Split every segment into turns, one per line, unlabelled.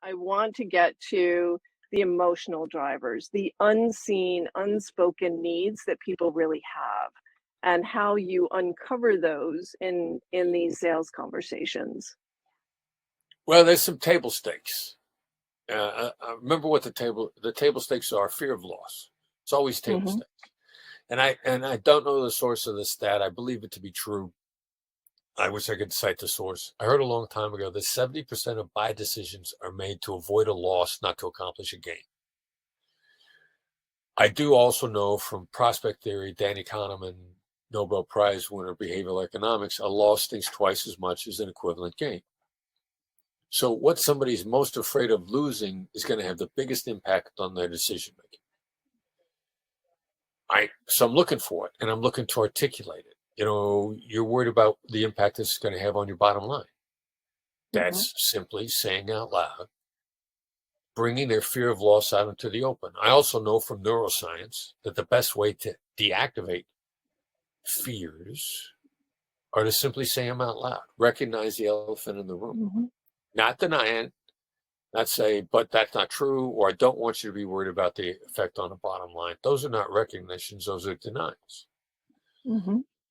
I want to get to the emotional drivers, the unseen, unspoken needs that people really have, and how you uncover those in these sales conversations.
Well, there's some table stakes. I remember what the table stakes are: fear of loss. It's always table
Hmm.
stakes. And I don't know the source of the stat. I believe it to be true. I wish I could cite the source. I heard a long time ago that 70% of buy decisions are made to avoid a loss, not to accomplish a gain. I do also know from prospect theory, Danny Kahneman, Nobel Prize winner, behavioral economics, a loss thinks twice as much as an equivalent gain. So what somebody's most afraid of losing is going to have the biggest impact on their decision making. So I'm looking for it, and I'm looking to articulate it. You're worried about the impact it's going to have on your bottom line. That's simply saying out loud, bringing their fear of loss out into the open. I also know from neuroscience that the best way to deactivate fears are to simply say them out loud. Recognize the elephant in the room. Not deny it, not say, but that's not true, or I don't want you to be worried about the effect on the bottom line. Those are not recognitions, those are denials.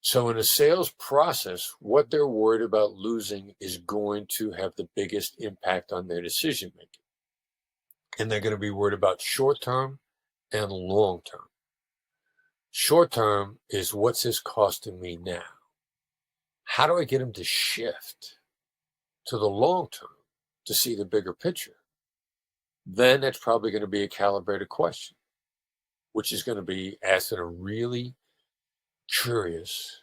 So in a sales process, what they're worried about losing is going to have the biggest impact on their decision making. And they're going to be worried about short term and long term. Short term is, what's this costing me now? How do I get them to shift to the long term to see the bigger picture? Then that's probably going to be a calibrated question, which is going to be asked in a really curious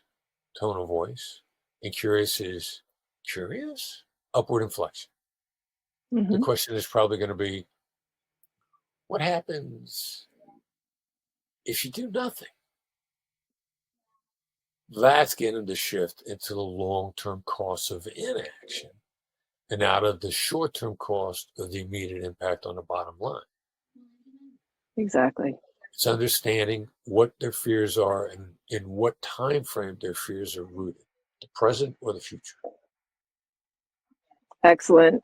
tone of voice. And curious is curious, upward inflection. The question is probably going to be, what happens if you do nothing? That's getting to shift into the long-term costs of inaction and out of the short-term cost of the immediate impact on the bottom line.
Exactly.
It's understanding what their fears are and in what time frame their fears are rooted, the present or the future.
Excellent.